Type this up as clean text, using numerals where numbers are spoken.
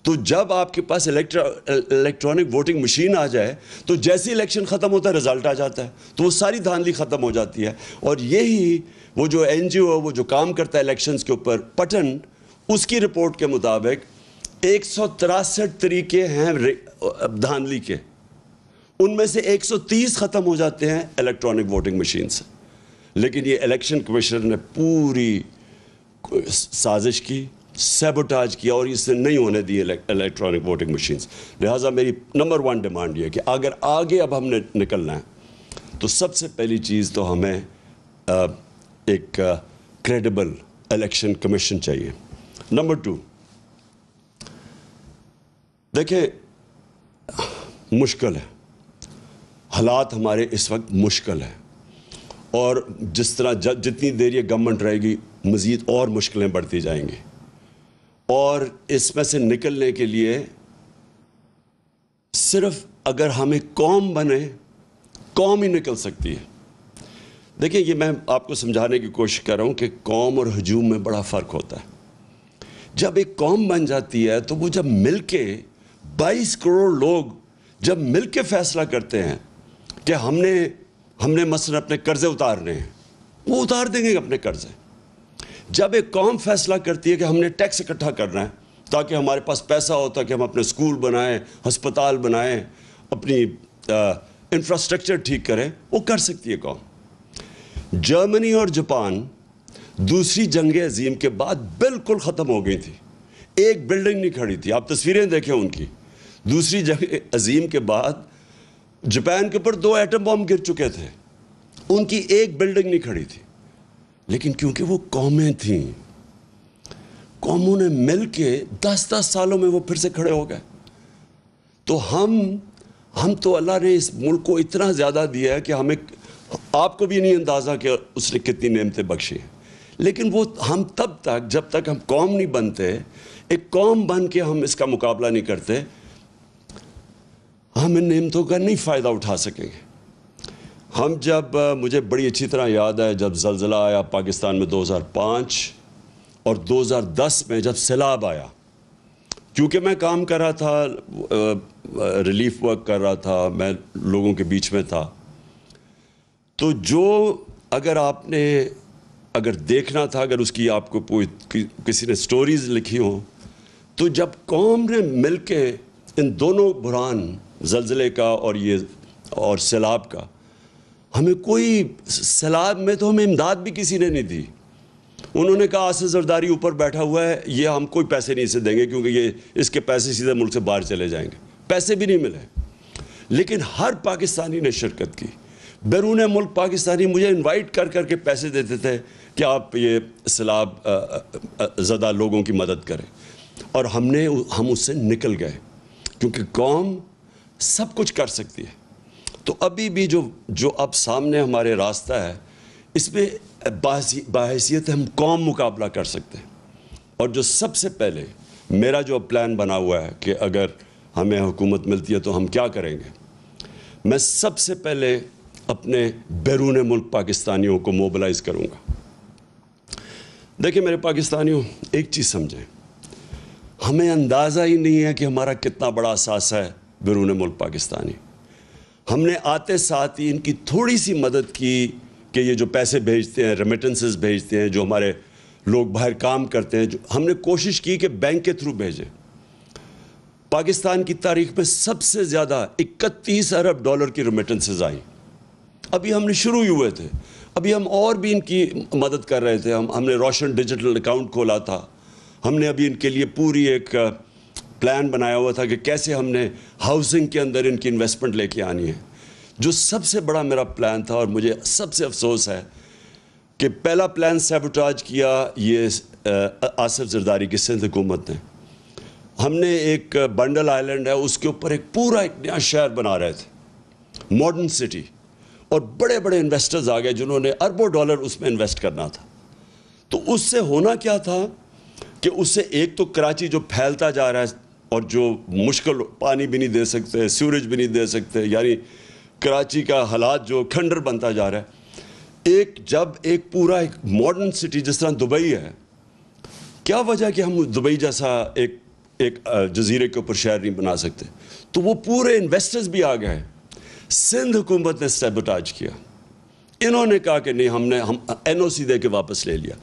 تو جب آپ کے پاس الیکٹرانک ووٹنگ مشین آ جائے تو جیسے الیکشن ختم ہوتا ہے رزلٹ آ جاتا ہے، تو وہ ساری دھاندلی ختم ہو جاتی ہے. اور یہی وہ جو این جی او وہ جو کام کرتا ہے الیکشنز کے اوپر، پٹن، اس کی رپورٹ کے مطابق 163 طریقے ہیں دھاندلی کے، ان میں سے 130 ختم ہو جاتے ہیں الیکٹرانک ووٹنگ مشین سے. لیکن یہ الیکشن کمیشنر نے پوری سازش کی، سیبوٹاج کیا، اور اس نے نہیں ہونے دی الیکٹرانک ووٹنگ مشینز. لہٰذا میری نمبر 1 ڈیمانڈ یہ ہے کہ اگر آگے اب ہم نے نکلنا ہے تو سب سے پہلی چیز تو ہمیں ایک کریڈیبل الیکشن کمیشن چاہیے. نمبر 2، دیکھیں مشکل ہے، حالات ہمارے اس وقت مشکل ہیں، اور جس طرح جتنی دیر یہ گورنمنٹ رہے گی مزید اور مشکلیں بڑھتی جائیں گی، اور اس میں سے نکلنے کے لیے صرف اگر ہمیں قوم بنے، قوم ہی نکل سکتی ہے. دیکھیں یہ میں آپ کو سمجھانے کی کوشش کر رہا ہوں کہ قوم اور ہجوم میں بڑا فرق ہوتا ہے. جب ایک قوم بن جاتی ہے تو وہ جب مل کے 22 کروڑ لوگ جب مل کے فیصلہ کرتے ہیں کہ ہم نے مثلا اپنے قرضے اتارنے ہیں، وہ اتار دیں گے اپنے قرضے. جب ایک قوم فیصلہ کرتی ہے کہ ہم نے ٹیکس اکٹھا کرنا ہے تاکہ ہمارے پاس پیسہ ہوتا کہ ہم اپنے اسکول بنائیں، ہسپتال بنائیں، اپنی انفراسٹرکچر ٹھیک کریں، وہ کر سکتی ہے قوم. جرمنی اور جاپان دوسری جنگ عظیم کے بعد بالکل ختم ہو گئی تھی، ایک بلڈنگ نہیں کھڑی تھی. آپ تصویریں دیکھیں ان کی. دوسری جنگ عظیم کے بعد جاپان کے اوپر 2 ایٹم بم گر چکے تھے، ان کی ایک بلڈنگ نہیں کھڑی تھی. لیکن کیونکہ وہ قومیں تھیں، قوموں نے مل کے 10 سالوں میں وہ پھر سے کھڑے ہو گئے. تو ہم تو اللہ نے اس ملک کو اتنا زیادہ دیا ہے کہ ہمیں، آپ کو بھی نہیں اندازہ کہ اس نے کتنی نعمتیں بخشی ہیں. لیکن وہ ہم تب تک، جب تک ہم قوم نہیں بنتے، ایک قوم بن کے ہم اس کا مقابلہ نہیں کرتے، ہم ان نعمتوں کا نہیں فائدہ اٹھا سکیں گے. ہم جب، مجھے بڑی اچھی طرح یاد ہے جب زلزلہ آیا پاکستان میں 2005 اور 2010 میں جب سیلاب آیا، کیونکہ میں کام کر رہا تھا، ریلیف ورک کر رہا تھا، میں لوگوں کے بیچ میں تھا. تو اگر دیکھنا تھا، اگر اس کی آپ کو کسی نے سٹوریز لکھی ہوں، تو جب قوم نے مل کے ان دونوں بحران، زلزلے کا اور سیلاب کا، ہمیں کوئی، سیلاب میں تو ہمیں امداد بھی کسی نے نہیں دی. انہوں نے کہا آصف زرداری اوپر بیٹھا ہوا ہے، یہ ہم کوئی پیسے نہیں اسے دیں گے کیونکہ اس کے پیسے سیدھے ملک سے باہر چلے جائیں گے. پیسے بھی نہیں ملے. لیکن ہر پاکستانی نے شرکت کی. بیرون ملک پاکستانی مجھے انوائٹ کر کے پیسے دیتے تھے کہ آپ یہ سیلاب زدہ لوگوں کی مدد کریں، اور ہم اس سے نکل گئے کیونکہ قوم سب کچھ کر سکتی ہے. تو ابھی بھی جو اب سامنے ہمارے راستہ ہے، اس میں باحیثیت ہم قوم مقابلہ کر سکتے ہیں. اور جو سب سے پہلے میرا جو پلان بنا ہوا ہے کہ اگر ہمیں حکومت ملتی ہے تو ہم کیا کریں گے، میں سب سے پہلے اپنے بیرون ملک پاکستانیوں کو موبلائز کروں گا. دیکھیں میرے پاکستانیوں، ایک چیز سمجھیں، ہمیں اندازہ ہی نہیں ہے کہ ہمارا کتنا بڑا اثاثہ ہے بیرون ملک پاکستانی. ہم نے آتے ساتھ ہی ان کی تھوڑی سی مدد کی کہ یہ جو پیسے بھیجتے ہیں، ریمیٹنسز بھیجتے ہیں، جو ہمارے لوگ باہر کام کرتے ہیں، ہم نے کوشش کی کہ بینک کے تھرو بھیجیں. پاکستان کی تاریخ میں سب سے زیادہ 31 ارب ڈالر کی ریمیٹنسز آئیں. ابھی ہم نے شروع ہی ہوئے تھے، ابھی ہم اور بھی ان کی مدد کر رہے تھے. ہم نے روشن ڈیجیٹل اکاؤنٹ کھولا تھا. ہم نے ابھی ان کے لیے پوری ایک پلان بنایا ہوا تھا کہ کیسے ہم نے ہاؤسنگ کے اندر ان کی انویسٹمنٹ لے کے آنی ہے. جو سب سے بڑا میرا پلان تھا، اور مجھے سب سے افسوس ہے کہ پہلا پلان سیبوٹاج کیا یہ آصف زرداری کی سندھ حکومت نے. ہم نے ایک بنڈل آئلینڈ ہے، اس کے اوپر ایک نیا شہر بنا رہے تھے، ماڈرن سٹی، اور بڑے بڑے انویسٹرز آ گئے جنہوں نے اربوں ڈالر اس میں انویسٹ کرنا تھا. تو اس سے ہونا کیا تھا کہ اس سے ایک تو کراچی جو پھیلتا جا رہا ہے اور جو مشکل، پانی بھی نہیں دے سکتے، سیوریج بھی نہیں دے سکتے، یعنی کراچی کا حالات جو کھنڈر بنتا جا رہا ہے. جب ایک ماڈرن سٹی جس طرح دبئی ہے، کیا وجہ کہ ہم دبئی جیسا ایک ایک جزیرے کے اوپر شہر نہیں بنا سکتے. تو وہ پورے انویسٹرز بھی آ گئے. سندھ حکومت نے سیبوٹاج کیا. انہوں نے کہا کہ نہیں ہم این او سی دے کے واپس لے لیا.